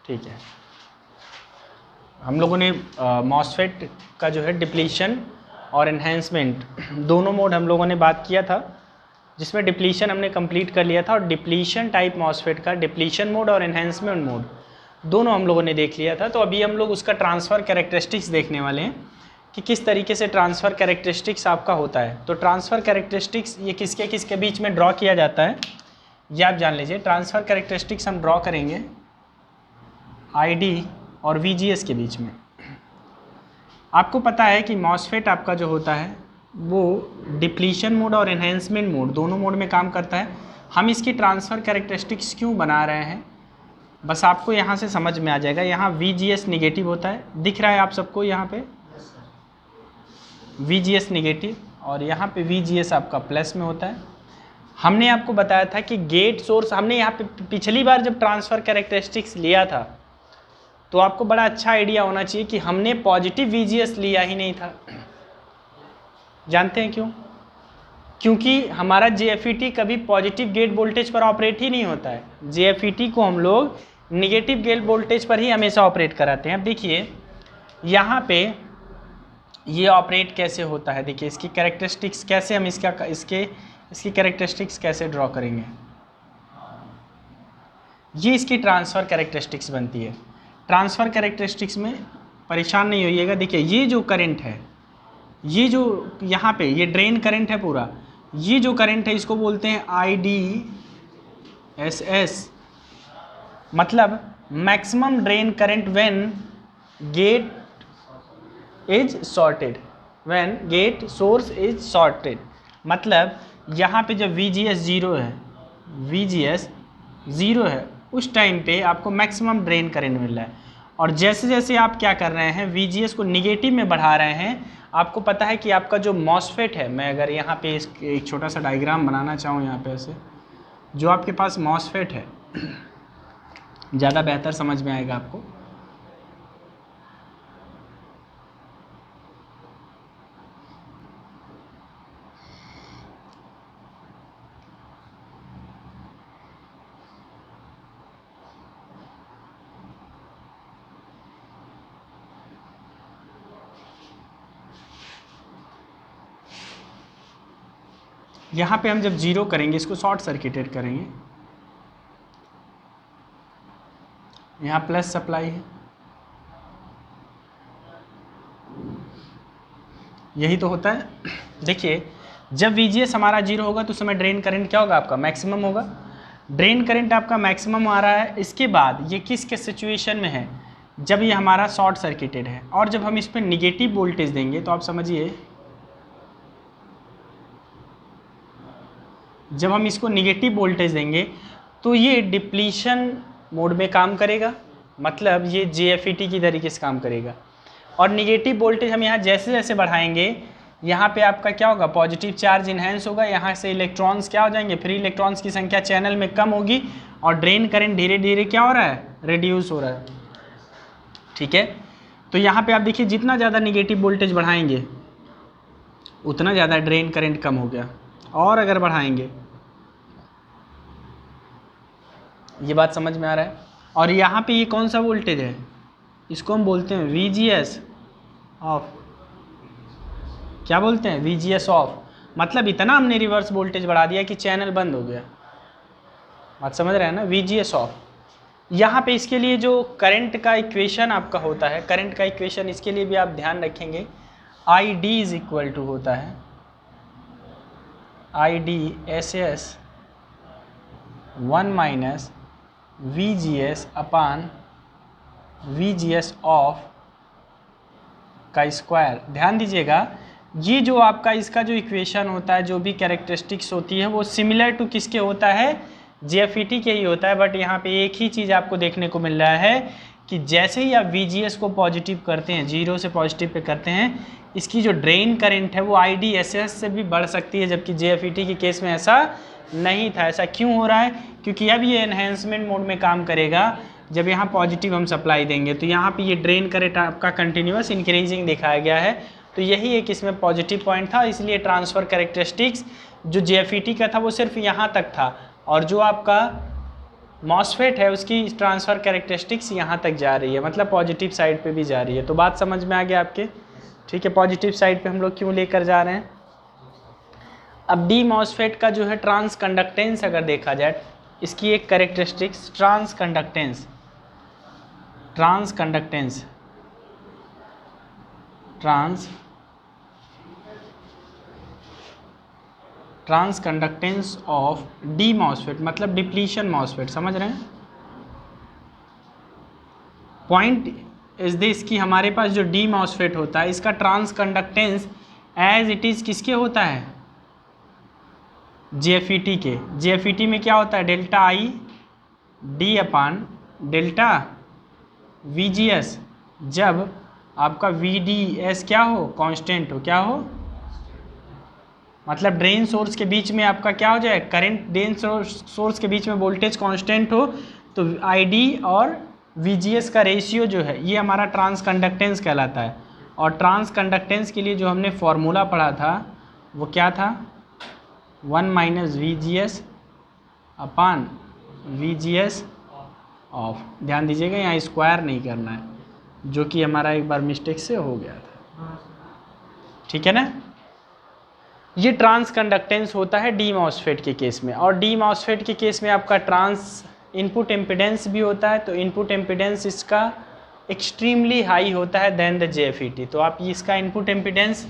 ठीक है, हम लोगों ने मॉसफेट का जो है डिप्लीशन और एनहेंसमेंट दोनों मोड हम लोगों ने बात किया था, जिसमें डिप्लीशन हमने कंप्लीट कर लिया था और डिप्लीशन टाइप मॉसफेट का डिप्लीशन मोड और एनहेंसमेंट मोड दोनों हम लोगों ने देख लिया था। तो अभी हम लोग उसका ट्रांसफ़र कैरेक्टरिस्टिक्स देखने वाले हैं कि किस तरीके से ट्रांसफ़र कैरेक्टरिस्टिक्स आपका होता है। तो ट्रांसफ़र कैरेक्टरिस्टिक्स ये किसके किसके बीच में ड्रॉ किया जाता है ये आप जान लीजिए। ट्रांसफ़र कैरेक्टरिस्टिक्स हम ड्रॉ करेंगे ID और VGS के बीच में। आपको पता है कि मॉसफेट आपका जो होता है वो डिप्लीशन मोड और एनहेंसमेंट मोड दोनों मोड में काम करता है। हम इसकी ट्रांसफ़र कैरेक्टरिस्टिक्स क्यों बना रहे हैं बस आपको यहाँ से समझ में आ जाएगा। यहाँ VGS निगेटिव होता है, दिख रहा है आप सबको यहाँ पे VGS निगेटिव, और यहाँ पे VGS आपका प्लस में होता है। हमने आपको बताया था कि गेट सोर्स, हमने यहाँ पे पिछली बार जब ट्रांसफ़र कैरेक्टरिस्टिक्स लिया था तो आपको बड़ा अच्छा आइडिया होना चाहिए कि हमने पॉजिटिव VGS लिया ही नहीं था। जानते हैं क्यों? क्योंकि हमारा JFET कभी पॉजिटिव गेट वोल्टेज पर ऑपरेट ही नहीं होता है। JFET को हम लोग निगेटिव गेट वोल्टेज पर ही हमेशा ऑपरेट कराते हैं। अब देखिए यहाँ पे ये ऑपरेट कैसे होता है, देखिए इसकी कैरेक्टरिस्टिक्स कैसे हम इसकी कैरेक्टरिस्टिक्स कैसे ड्रॉ करेंगे। ये इसकी ट्रांसफ़र कैरेक्टरिस्टिक्स बनती है। ट्रांसफ़र कैरेक्टरिस्टिक्स में परेशान नहीं होइएगा। देखिए ये जो करंट है, ये जो यहाँ पे ये ड्रेन करंट है पूरा, ये जो करंट है इसको बोलते हैं IDSS, मतलब maximum drain current when gate is shorted, when gate source is shorted. मतलब यहाँ पे जब VGS ज़ीरो है उस टाइम पे आपको मैक्सिमम ड्रेन करंट मिल रहा है। और जैसे जैसे आप क्या कर रहे हैं VGS को निगेटिव में बढ़ा रहे हैं, आपको पता है कि आपका जो मॉसफेट है, मैं अगर यहाँ पे एक छोटा सा डायग्राम बनाना चाहूँ यहाँ पे ऐसे, जो आपके पास मॉसफेट है ज़्यादा बेहतर समझ में आएगा आपको। यहाँ पे हम जब जीरो करेंगे इसको शॉर्ट सर्किटेड करेंगे, यहाँ प्लस सप्लाई है, यही तो होता है। देखिए जब VGS हमारा जीरो होगा तो उस समय ड्रेन करंट क्या होगा, आपका मैक्सिमम होगा। ड्रेन करंट आपका मैक्सिमम आ रहा है। इसके बाद ये किस के सिचुएशन में है, जब ये हमारा शॉर्ट सर्किटेड है। और जब हम इस पर निगेटिव वोल्टेज देंगे तो आप समझिए, जब हम इसको निगेटिव वोल्टेज देंगे तो ये डिप्लीशन मोड में काम करेगा, मतलब ये JFET की तरीके से काम करेगा। और निगेटिव वोल्टेज हम यहाँ जैसे जैसे बढ़ाएंगे, यहाँ पे आपका क्या होगा, पॉजिटिव चार्ज इन्हेंस होगा, यहाँ से इलेक्ट्रॉन्स क्या हो जाएंगे, फ्री इलेक्ट्रॉन्स की संख्या चैनल में कम होगी और ड्रेन करंट धीरे धीरे क्या हो रहा है, रिड्यूस हो रहा है। ठीक है, तो यहाँ पे आप देखिए जितना ज़्यादा निगेटिव वोल्टेज बढ़ाएंगे उतना ज़्यादा ड्रेन करंट कम हो गया। और अगर बढ़ाएंगे, ये बात समझ में आ रहा है। और यहाँ पे ये कौन सा वोल्टेज है, इसको हम बोलते हैं VGS ऑफ। क्या बोलते हैं, VGS ऑफ। मतलब इतना हमने रिवर्स वोल्टेज बढ़ा दिया कि चैनल बंद हो गया। बात समझ रहे हैं ना, VGS ऑफ। यहाँ पे इसके लिए जो करंट का इक्वेशन आपका होता है, करंट का इक्वेशन इसके लिए भी आप ध्यान रखेंगे, ID इज इक्वल टू होता है IDSS 1 minus VGS upon VGS of का स्क्वायर। ध्यान दीजिएगा, ये जो आपका इसका जो इक्वेशन होता है, जो भी कैरेक्टरिस्टिक्स होती है, वो सिमिलर टू किसके होता है, JFET के ही होता है। बट यहाँ पे एक ही चीज़ आपको देखने को मिल रहा है कि जैसे ही आप VGS को पॉजिटिव करते हैं, जीरो से पॉजिटिव पे करते हैं, इसकी जो ड्रेन करंट है वो IDSS से भी बढ़ सकती है, जबकि JFET के केस में ऐसा नहीं था। ऐसा क्यों हो रहा है, क्योंकि अब ये एनहेंसमेंट मोड में काम करेगा। जब यहाँ पॉजिटिव हम सप्लाई देंगे तो यहाँ पे ये ड्रेन करंट आपका कंटिन्यूस इंक्रीजिंग दिखाया गया है। तो यही एक इसमें पॉजिटिव पॉइंट था। इसलिए ट्रांसफ़र कैरेक्टरिस्टिक्स जो JFET का था वो सिर्फ यहाँ तक था, और जो आपका मॉसफेट है उसकी ट्रांसफ़र कैरेक्टरिस्टिक्स यहाँ तक जा रही है, मतलब पॉजिटिव साइड पे भी जा रही है। तो बात समझ में आ गया आपके, ठीक है। पॉजिटिव साइड पे हम लोग क्यों लेकर जा रहे हैं। अब डी मॉसफेट का जो है ट्रांस कंडक्टेंस अगर देखा जाए, इसकी एक characteristics transconductance transconductance of D MOSFET मतलब डिप्लीशन मॉसफेट, समझ रहे हैं। पॉइंट इज दिस कि हमारे पास जो डी मॉसफेट होता है इसका transconductance as it is किसके होता है, JFET के। JFET में क्या होता है, delta I D upon delta VGS, जब आपका VDS क्या हो, कांस्टेंट हो, क्या हो, मतलब ड्रेन सोर्स के बीच में आपका क्या हो जाए, करंट ड्रेन सोर्स के बीच में वोल्टेज कांस्टेंट हो, तो ID और VGS का रेशियो जो है ये हमारा ट्रांस कंडक्टेंस कहलाता है। और ट्रांस कंडक्टेंस के लिए जो हमने फॉर्मूला पढ़ा था वो क्या था, 1 - VGS अपान VGS ऑफ। ध्यान दीजिएगा यहाँ स्क्वायर नहीं करना है, जो कि हमारा एक बार मिस्टेक से हो गया था, ठीक है ना। ये ट्रांस कंडक्टेंस होता है डी मॉसफेट के केस में। और डी मॉसफेट के केस में आपका ट्रांस इनपुट इम्पिडेंस भी होता है, तो इनपुट इम्पिडेंस इसका एक्सट्रीमली हाई होता है देन द JFET। तो आप इसका input impedance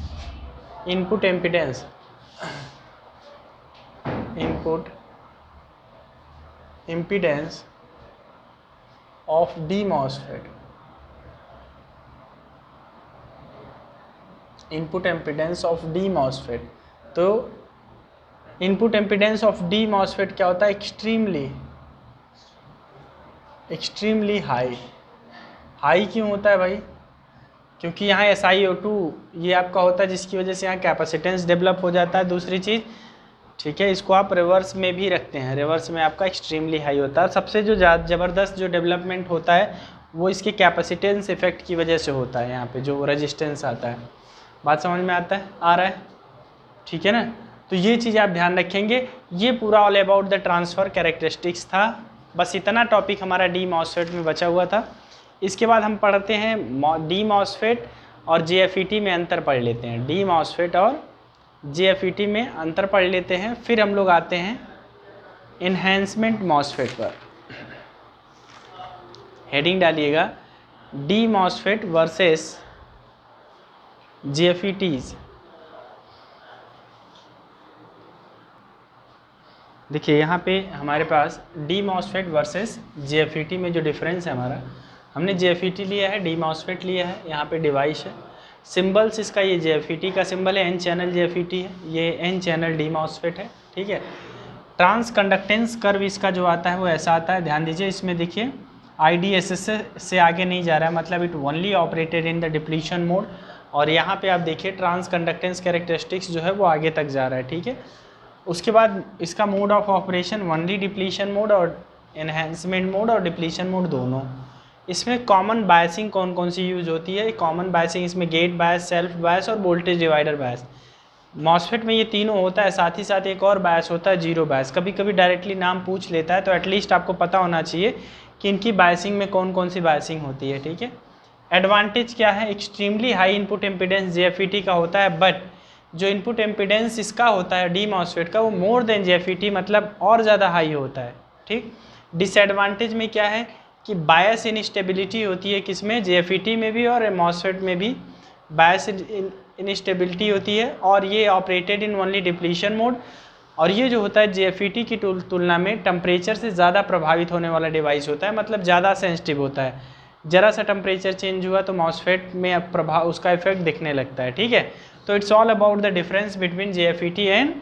of D MOSFET, input impedance of D MOSFET, तो input impedance of D MOSFET क्या होता है, एक्सट्रीमली हाई क्यों होता है भाई, क्योंकि यहाँ SiO2 ये आपका होता है, जिसकी वजह से यहाँ कैपेसिटेंस डेवलप हो जाता है। दूसरी चीज़, ठीक है, इसको आप रिवर्स में भी रखते हैं, रिवर्स में आपका एक्सट्रीमली हाई होता है। सबसे जो ज़बरदस्त जो डेवलपमेंट होता है वो इसके कैपेसिटेंस इफेक्ट की वजह से होता है, यहाँ पे जो रेजिस्टेंस आता है। बात समझ में आ रहा है, ठीक है ना। तो ये चीज़ आप ध्यान रखेंगे। ये पूरा all about the transfer characteristics था। बस इतना टॉपिक हमारा डी मॉसफेट में बचा हुआ था। इसके बाद हम पढ़ते हैं डी मॉसफेट और JFET में अंतर पढ़ लेते हैं। डी मॉसफेट और JFET में अंतर पढ़ लेते हैं, फिर हम लोग आते हैं इन्हेंसमेंट मॉसफेट पर। हेडिंग डालिएगा, डी मॉसफेट वर्सेस JFETs। देखिए यहाँ पे हमारे पास डी मॉसफेट वर्सेस JFET में जो डिफरेंस है हमारा, हमने JFET लिया है, डी मॉसफेट लिया है। यहाँ पे डिवाइस है, सिंबल्स इसका ये JFET का सिंबल है, N चैनल JFET है, ये N चैनल डी मॉसफेट है, ठीक है। ट्रांस कंडक्टेंस कर्व इसका जो आता है वो ऐसा आता है, ध्यान दीजिए। इसमें देखिए IDSS से आगे नहीं जा रहा है, मतलब it only operated in the depletion mode. और यहाँ पे आप देखिए ट्रांस कंडक्टेंस कैरेक्टरिस्टिक्स जो है वो आगे तक जा रहा है, ठीक है। उसके बाद इसका mode of operation only depletion mode और एनहेंसमेंट मोड और डिप्लीशन मोड दोनों। इसमें कॉमन बायसिंग कौन कौन सी यूज़ होती है, कॉमन बायसिंग इसमें गेट बायस, सेल्फ बायस और वोल्टेज डिवाइडर बायस। मॉसफेट में ये तीनों होता है, साथ ही साथ एक और बायस होता है जीरो बायस। कभी कभी डायरेक्टली नाम पूछ लेता है, तो एटलीस्ट आपको पता होना चाहिए कि इनकी बायसिंग में कौन कौन सी बायसिंग होती है, ठीक है। एडवांटेज क्या है, extremely high input impedance JFET का होता है, बट जो इनपुट इम्पिडेंस इसका होता है डी मॉसफेट का वो मोर देन JFET, मतलब और ज़्यादा हाई होता है, ठीक। डिसएडवांटेज में क्या है कि बायस इनस्टेबिलिटी होती है, किसमें, JFET में भी और मॉसफेट में भी बायस इनस्टेबिलिटी होती है, और ये operated in only depletion mode. और ये जो होता है JFET की तुलना में टेम्परेचर से ज़्यादा प्रभावित होने वाला डिवाइस होता है, मतलब ज़्यादा सेंसिटिव होता है। ज़रा सा टेम्परेचर चेंज हुआ तो मॉसफेट में प्रभाव, उसका इफेक्ट दिखने लगता है, ठीक है। तो it's all about the difference between JFET and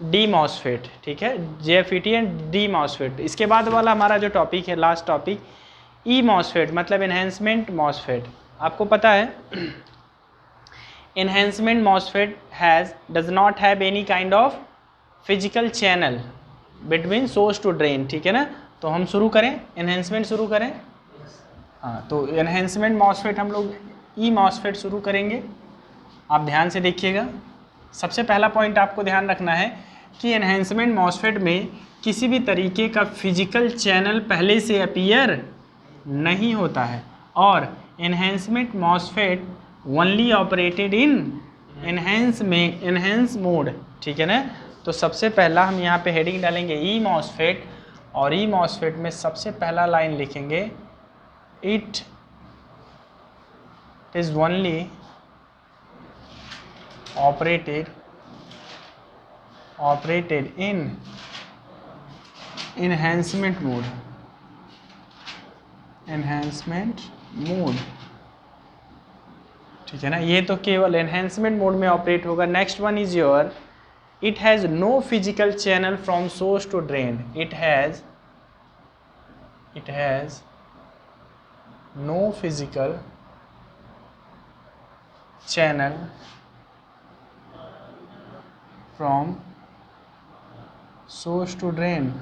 D MOSFET, ठीक है, JFET एंड डी मॉसफेट। इसके बाद वाला हमारा जो टॉपिक है, लास्ट टॉपिक, ई मॉसफेट मतलब एनहेंसमेंट मॉसफेट। आपको पता है enhancement MOSFET does not have any kind of physical channel between source to drain, ठीक है ना। तो हम शुरू करें, एनहेंसमेंट शुरू करें। हाँ, तो एनहेंसमेंट मॉसफेट हम लोग ई मॉसफेट शुरू करेंगे। आप ध्यान से देखिएगा। सबसे पहला पॉइंट आपको ध्यान रखना है कि एनहेंसमेंट मॉसफेट में किसी भी तरीके का फिजिकल चैनल पहले से अपीयर नहीं होता है, और एनहेंसमेंट मॉसफेट ओनली ऑपरेटेड इन एनहेंस मोड। ठीक है ना। तो सबसे पहला हम यहाँ पे हेडिंग डालेंगे ई मॉसफेट, और ई मॉसफेट में सबसे पहला लाइन लिखेंगे it is only operated in enhancement mode. ठीक है ना, ये तो केवल एनहेंसमेंट मोड में ऑपरेट होगा। Next one is your it has no physical channel from source to drain. It has no physical channel from source to drain.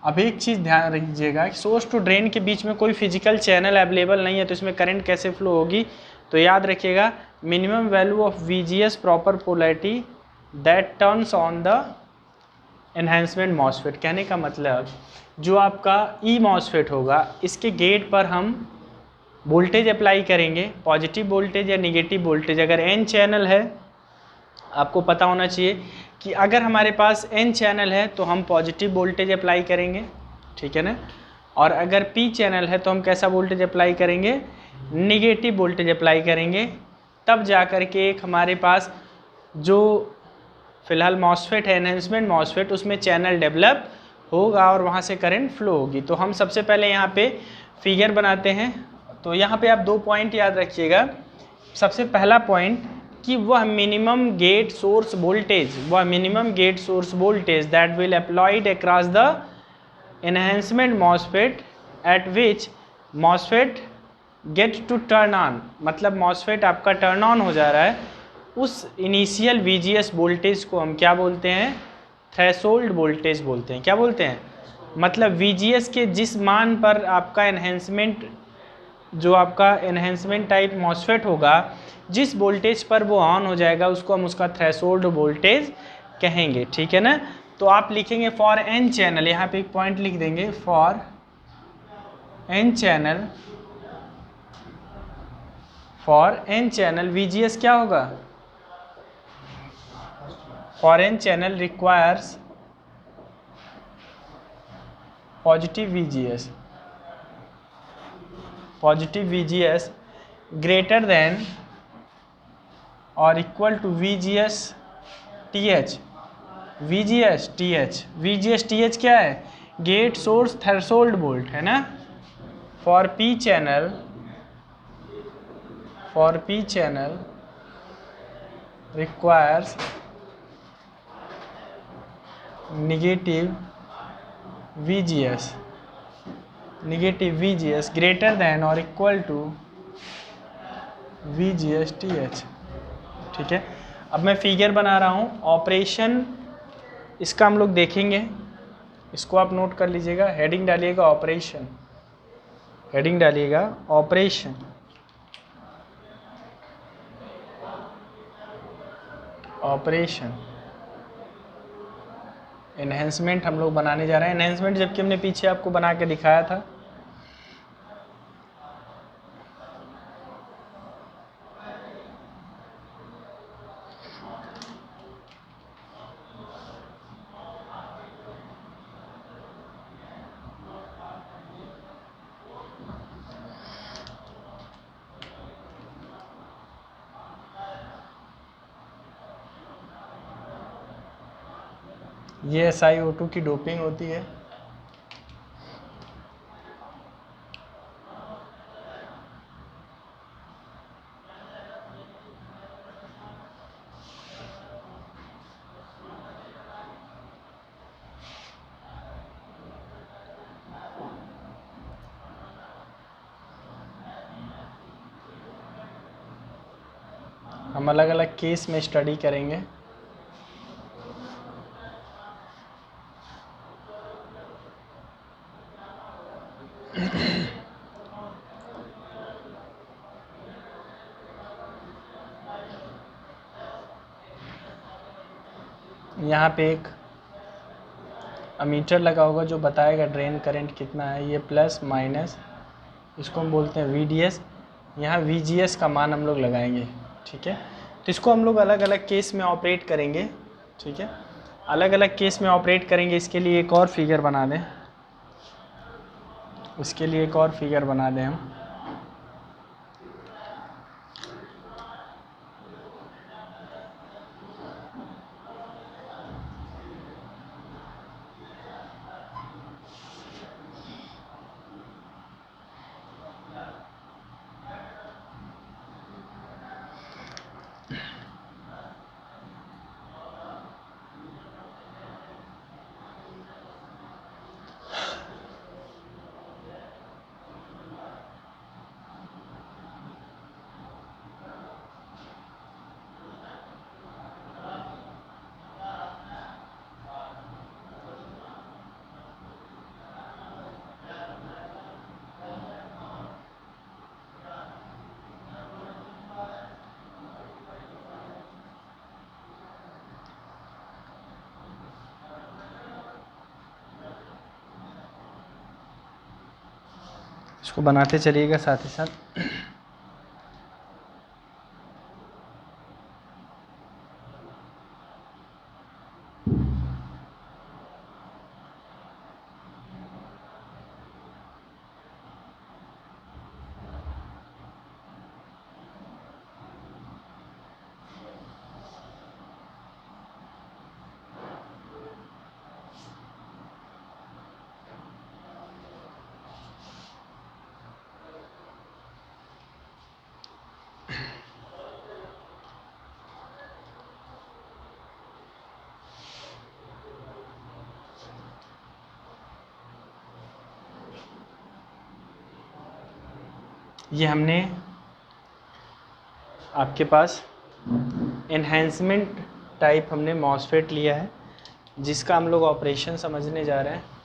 अब एक चीज़ ध्यान रखिएगा कि सोर्स टू ड्रेन के बीच में कोई फिजिकल चैनल अवेलेबल नहीं है, तो इसमें करंट कैसे फ्लो होगी। तो याद रखिएगा minimum value of VGS proper polarity that turns on the enhancement MOSFET. कहने का मतलब जो आपका ई मॉसफेट होगा, इसके गेट पर हम वोल्टेज अप्लाई करेंगे, पॉजिटिव वोल्टेज या निगेटिव वोल्टेज। अगर N चैनल है, आपको पता होना चाहिए कि अगर हमारे पास N चैनल है तो हम पॉजिटिव वोल्टेज अप्लाई करेंगे। ठीक है ना। और अगर P चैनल है तो हम कैसा वोल्टेज अप्लाई करेंगे, निगेटिव वोल्टेज अप्लाई करेंगे। तब जा कर के एक हमारे पास जो फिलहाल मॉसफेट है, एनहेंसमेंट मॉसफेट, उसमें चैनल डेवलप होगा और वहाँ से करंट फ्लो होगी। तो हम सबसे पहले यहाँ पे फिगर बनाते हैं। तो यहाँ पे आप 2 पॉइंट याद रखिएगा। सबसे पहला पॉइंट कि वह minimum gate source voltage that will applied across the enhancement MOSFET at which MOSFET gate to turn on. मतलब मॉसफेट आपका टर्न ऑन हो जा रहा है, उस इनिशियल VGS वोल्टेज को हम क्या बोलते हैं, थ्रेशोल्ड वोल्टेज बोलते हैं। क्या बोलते हैं, मतलब VGS के जिस मान पर आपका एनहेंसमेंट टाइप मॉसफेट होगा, जिस वोल्टेज पर वो ऑन हो जाएगा उसको हम उसका थ्रेशोल्ड वोल्टेज कहेंगे। ठीक है ना। तो आप लिखेंगे फॉर N चैनल, यहाँ पे एक पॉइंट लिख देंगे, फॉर N चैनल VGS क्या होगा, for N channel requires positive VGS greater than और equal to VGS TH। VGS TH क्या है, गेट सोर्स थ्रेशोल्ड वोल्ट है ना। For P channel requires negative VGS greater than और इक्वल टू VGS TH। ठीक है। अब मैं फिगर बना रहा हूँ, ऑपरेशन इसका हम लोग देखेंगे, इसको आप नोट कर लीजिएगा। हेडिंग डालिएगा ऑपरेशन, एनहेंसमेंट हम लोग बनाने जा रहे हैं। एनहेंसमेंट जबकि हमने पीछे आपको बना के दिखाया था। ये SiO2 की डोपिंग होती है। हम अलग अलग केस में स्टडी करेंगे। यहाँ पे एक अमीटर लगा होगा जो बताएगा ड्रेन करंट कितना है, ये प्लस माइनस, इसको हम बोलते हैं VDS। यहाँ VGS का मान हम लोग लगाएंगे, ठीक है। तो इसको हम लोग अलग अलग केस में ऑपरेट करेंगे, ठीक है, अलग अलग केस में ऑपरेट करेंगे। इसके लिए एक और फिगर बना दें, उसके लिए एक और फिगर बना दें हम। इसको बनाते चलिएगा साथ ही साथ। ये हमने आपके पास एनहेंसमेंट टाइप हमने मॉसफेट लिया है, जिसका हम लोग ऑपरेशन समझने जा रहे हैं।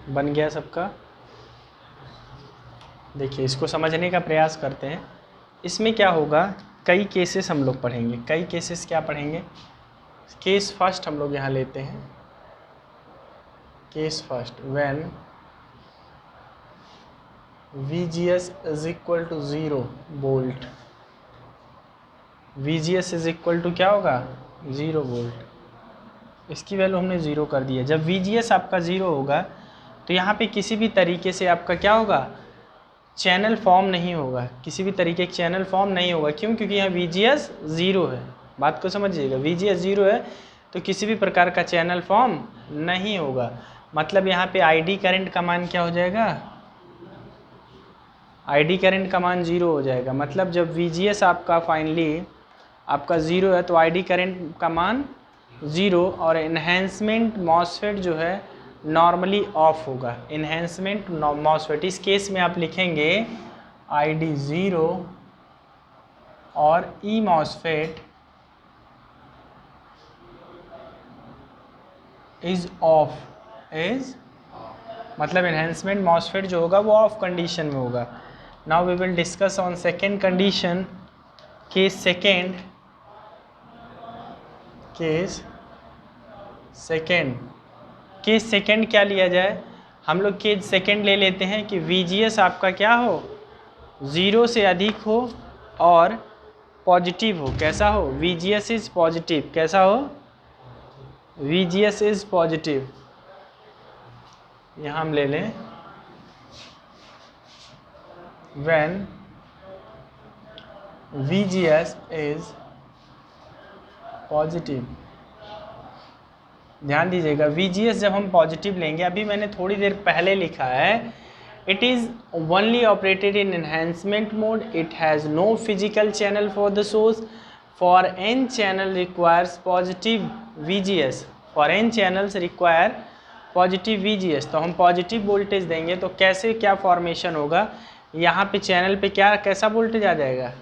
बन गया सबका। देखिए इसको समझने का प्रयास करते हैं। इसमें क्या होगा, कई केसेस हम लोग पढ़ेंगे। कई केसेस क्या पढ़ेंगे? केस फर्स्ट हम लोग यहाँ लेते हैं। Case first, when VGS is equal to 0 volt. VGS is equal to क्या होगा? 0 वोल्ट। इसकी वैल्यू हमने 0 कर दी है। जब VGS आपका 0 होगा तो यहाँ पे किसी भी तरीके से आपका क्या होगा? चैनल फॉर्म नहीं होगा। किसी भी तरीके का चैनल फॉर्म नहीं होगा। क्यों? क्योंकि यहाँ VGS 0 है। बात को समझिएगा, VGS 0 है तो किसी भी प्रकार का चैनल फॉर्म नहीं होगा। मतलब यहाँ पे ID करंट का मान क्या हो जाएगा? ID करंट का मान 0 हो जाएगा। मतलब जब VGS आपका फाइनली आपका 0 है तो ID करंट का मान 0 और एनहेंसमेंट मॉसफेट जो है नॉर्मली ऑफ होगा। एनहेंसमेंट मॉसफेट, इस केस में आप लिखेंगे ID 0 और E MOSFET is off. Is मतलब एनहेंसमेंट मॉसफेट जो होगा वो ऑफ कंडीशन में होगा। Now we will discuss on second condition, case second. Case second क्या लिया जाए? हम लोग केस सेकेंड ले लेते हैं कि VGS आपका क्या हो? 0 से अधिक हो और पॉजिटिव हो। कैसा हो? VGS is positive. कैसा हो? VGS is positive. यहाँ हम ले लें when VGS is पॉजिटिव। ध्यान दीजिएगा, VGS जब हम पॉजिटिव लेंगे, अभी मैंने थोड़ी देर पहले लिखा है, it is only operated in enhancement mode, it has no physical channel for the source, for N channel requires positive VGS, for N channels require positive VGS, तो हम पॉजिटिव वोल्टेज देंगे तो कैसे क्या फॉर्मेशन होगा, यहाँ पे चैनल पे क्या कैसा वोल्टेज आ जाएगा,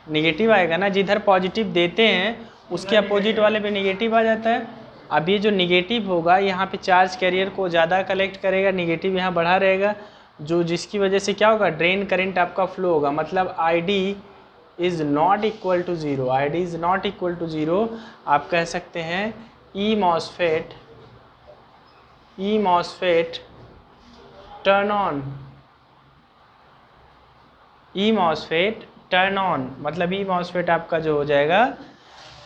निगेटिव आएगा ना। जिधर पॉजिटिव देते हैं उसके अपोजिट वाले पे निगेटिव आ जाता है। अब ये जो निगेटिव होगा यहाँ पे चार्ज कैरियर को ज़्यादा कलेक्ट करेगा, निगेटिव यहाँ बढ़ा रहेगा, जो जिसकी वजह से क्या होगा, ड्रेन करंट आपका फ्लो होगा। मतलब ID is not equal to zero, ID is not equal to zero. आप कह सकते हैं E MOSFET turn on, E MOSFET turn on, मतलब ई मॉसफेट आपका जो हो जाएगा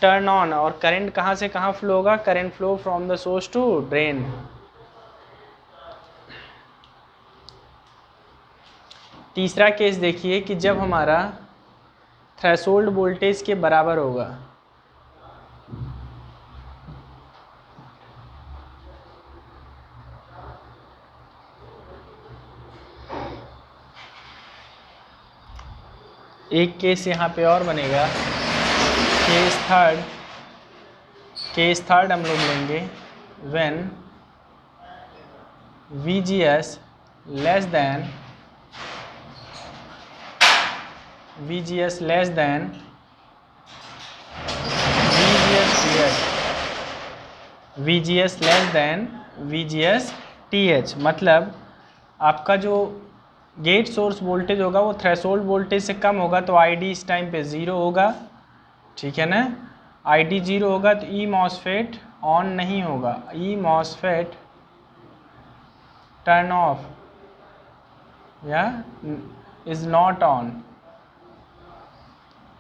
टर्न ऑन। और करंट कहाँ से कहाँ फ्लो होगा, current flow from the source to drain. तीसरा केस देखिए कि जब हमारा थ्रेशोल्ड वोल्टेज के बराबर होगा, एक केस यहाँ पे और बनेगा, केस थर्ड हम लोग लेंगे when VGS less than VGS less than VGS TH। मतलब आपका जो गेट सोर्स वोल्टेज होगा वो थ्रेशोल्ड वोल्टेज से कम होगा तो ID इस टाइम पे 0 होगा, ठीक है ना। ID 0 होगा तो ई मॉसफेट ऑन नहीं होगा, ई मॉसफेट टर्न ऑफ या is not on,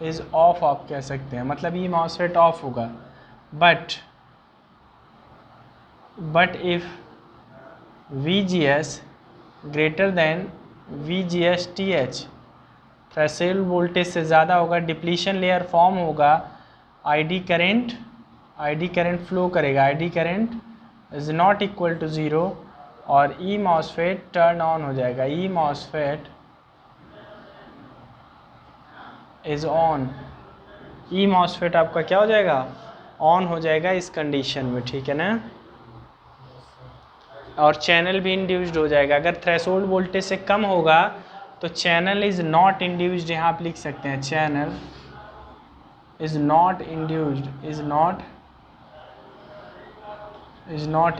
is off आप कह सकते हैं। मतलब ई मॉसफेट ऑफ होगा। But if VGS greater than VGS TH, threshold voltage से ज़्यादा होगा, डिप्लीशन लेयर फॉर्म होगा, ID करंट फ्लो करेगा, ID current is not equal to zero और ई मॉसफेट टर्न ऑन हो जाएगा, E MOSFET is on, E MOSFET आपका क्या हो जाएगा, ऑन हो जाएगा इस कंडीशन में, ठीक है ना। और चैनल भी इंड्यूस्ड हो जाएगा। अगर थ्रेशोल्ड वोल्टेज से कम होगा तो चैनल इज़ नॉट इंड्यूस्ड, यहाँ आप लिख सकते हैं चैनल इज़ नॉट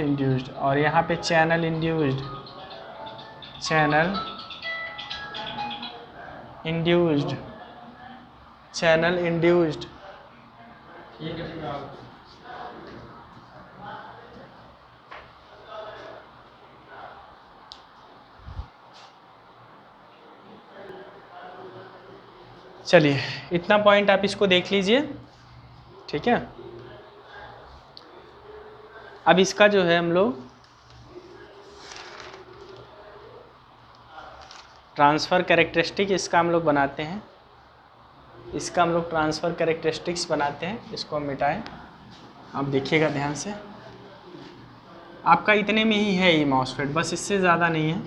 इंड्यूस्ड, और यहाँ पे चैनल इंड्यूस्ड चलिए इतना पॉइंट आप इसको देख लीजिए, ठीक है। अब इसका जो है हम लोग ट्रांसफ़र कैरेक्टरिस्टिक इसका हम लोग बनाते हैं, इसका हम लोग ट्रांसफ़र कैरेक्टरिस्टिक्स बनाते हैं। इसको हम मिटाएं, आप देखिएगा ध्यान से। आपका इतने में ही है ये मॉसफेट, बस इससे ज़्यादा नहीं है,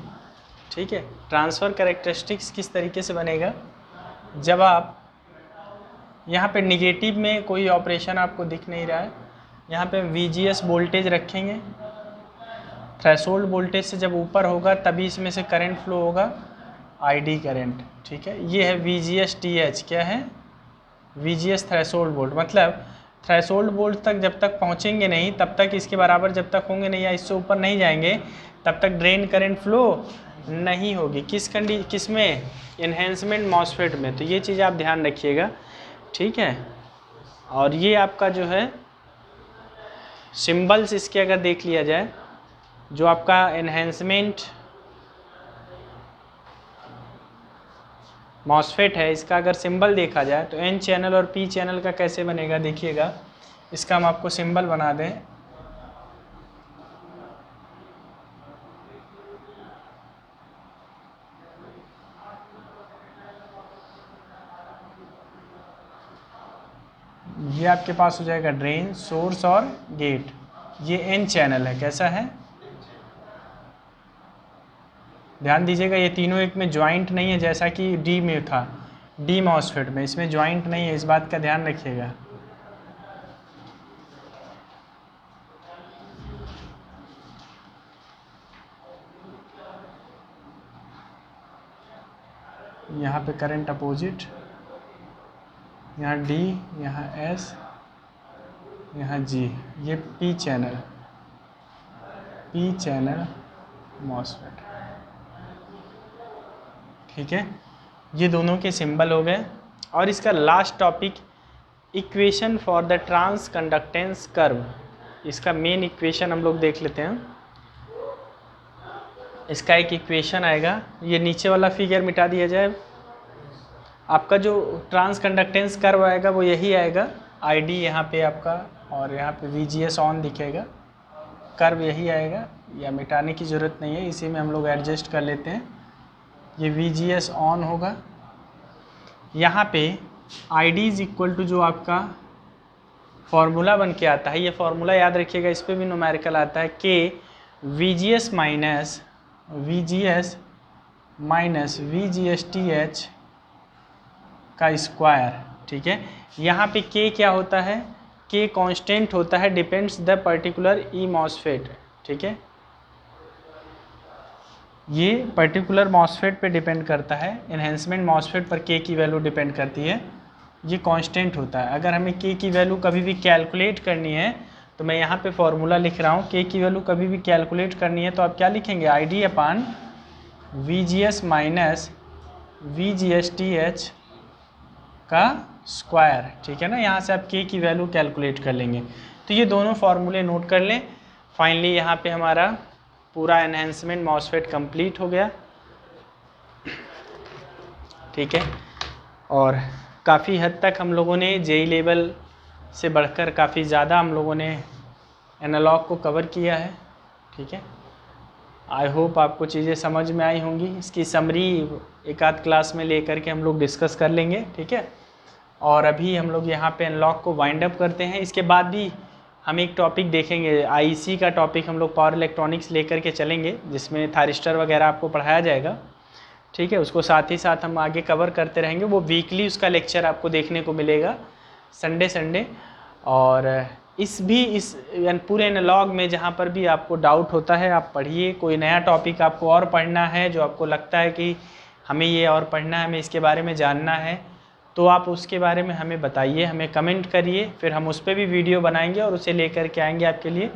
ठीक है। ट्रांसफ़र कैरेक्टरिस्टिक्स किस तरीके से बनेगा, जब आप यहाँ पे निगेटिव में कोई ऑपरेशन आपको दिख नहीं रहा है, यहाँ पे VGS वोल्टेज रखेंगे, थ्रेशोल्ड वोल्टेज से जब ऊपर होगा तभी इसमें से करंट फ्लो होगा, ID करंट, ठीक है। ये है VGS TH, क्या है VGS थ्रेशोल्ड वोल्ट। मतलब थ्रेशोल्ड वोल्ट तक जब तक पहुँचेंगे नहीं तब तक इसके बराबर जब तक होंगे नहीं या इससे ऊपर नहीं जाएंगे तब तक ड्रेन करंट फ्लो नहीं होगी। किस में, एनहेंसमेंट मॉसफेट में। तो ये चीज़ आप ध्यान रखिएगा, ठीक है। और ये आपका जो है सिंबल्स इसके अगर देख लिया जाए, जो आपका एनहेंसमेंट मॉसफेट है इसका अगर सिंबल देखा जाए तो N चैनल और P चैनल का कैसे बनेगा देखिएगा। इसका हम आपको सिंबल बना दें, ये आपके पास हो जाएगा ड्रेन, सोर्स और गेट। ये N चैनल है, कैसा है, ध्यान दीजिएगा ये तीनों एक में ज्वाइंट नहीं है जैसा कि D में था, D मॉसफेट में इसमें ज्वाइंट नहीं है, इस बात का ध्यान रखिएगा। यहाँ पे करंट अपोजिट, यहाँ D, यहाँ S, यहाँ G, ये P चैनल मॉसफेट। ठीक है, ये दोनों के सिंबल हो गए। और इसका last topic equation for the transconductance curve, इसका मेन इक्वेशन हम लोग देख लेते हैं। इसका एक इक्वेशन आएगा, ये नीचे वाला फिगर मिटा दिया जाए। आपका जो ट्रांस कंडक्टेंस कर्व आएगा वो यही आएगा, ID यहाँ पे आपका, और यहाँ पे VGS ऑन दिखेगा, कर्व यही आएगा, या मिटाने की ज़रूरत नहीं है, इसी में हम लोग एडजस्ट कर लेते हैं। ये VGS ऑन होगा, यहाँ पे ID इज इक्वल टू जो आपका फॉर्मूला बन के आता है, ये फॉर्मूला याद रखिएगा, इस पर भी न्यूमेरिकल आता है, कि VGS माइनस VGSTH का स्क्वायर। ठीक है, यहाँ पे K क्या होता है, K कांस्टेंट होता है, depends the particular E MOSFET. ठीक है, ये पर्टिकुलर मॉसफेट पे डिपेंड करता है, एनहेंसमेंट मॉसफेट पर K की वैल्यू डिपेंड करती है, ये कांस्टेंट होता है। अगर हमें K की वैल्यू कभी भी कैलकुलेट करनी है, तो मैं यहाँ पे फॉर्मूला लिख रहा हूँ, K की वैल्यू कभी भी कैलकुलेट करनी है तो आप क्या लिखेंगे, ID अपान VGS माइनस VGSTH का स्क्वायर। ठीक है ना, यहाँ से आप K की वैल्यू कैलकुलेट कर लेंगे। तो ये दोनों फार्मूले नोट कर लें। फाइनली यहाँ पे हमारा पूरा एनहेंसमेंट मॉसफेट कंप्लीट हो गया। ठीक है, और काफ़ी हद तक हम लोगों ने JEE लेवल से बढ़कर काफ़ी ज़्यादा हम लोगों ने एनालॉग को कवर किया है। ठीक है, आई होप आपको चीज़ें समझ में आई होंगी। इसकी समरी एक आध क्लास में लेकर के हम लोग डिस्कस कर लेंगे। ठीक है, और अभी हम लोग यहाँ पे एनालॉग को वाइंड अप करते हैं। इसके बाद भी हम एक टॉपिक देखेंगे, IC का टॉपिक हम लोग पावर इलेक्ट्रॉनिक्स लेकर के चलेंगे, जिसमें थारिस्टर वगैरह आपको पढ़ाया जाएगा। ठीक है, उसको साथ ही साथ हम आगे कवर करते रहेंगे। वो वीकली उसका लेक्चर आपको देखने को मिलेगा संडे। और इस पूरे एनालॉग में जहाँ पर भी आपको डाउट होता है आप पढ़िए। कोई नया टॉपिक आपको और पढ़ना है, जो आपको लगता है कि हमें ये और पढ़ना है, हमें इसके बारे में जानना है, तो आप उसके बारे में हमें बताइए, हमें कमेंट करिए, फिर हम उस पर भी वीडियो बनाएंगे और उसे लेकर के आएंगे आपके लिए।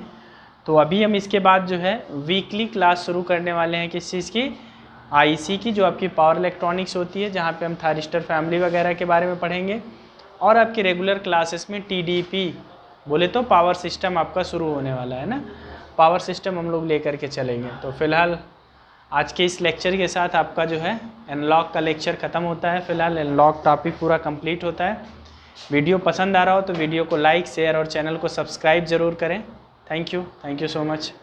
तो अभी हम इसके बाद जो है वीकली क्लास शुरू करने वाले हैं, किस चीज़ की, IC की, जो आपकी पावर इलेक्ट्रॉनिक्स होती है, जहाँ पे हम थारिस्टर फैमिली वगैरह के बारे में पढ़ेंगे। और आपके रेगुलर क्लासेस में TDP बोले तो पावर सिस्टम आपका शुरू होने वाला है ना, पावर सिस्टम हम लोग लेकर के चलेंगे। तो फिलहाल आज के इस लेक्चर के साथ आपका जो है एनालॉग का लेक्चर ख़त्म होता है। फिलहाल एनालॉग टॉपिक पूरा कंप्लीट होता है। वीडियो पसंद आ रहा हो तो वीडियो को लाइक, शेयर और चैनल को सब्सक्राइब ज़रूर करें। Thank you so much.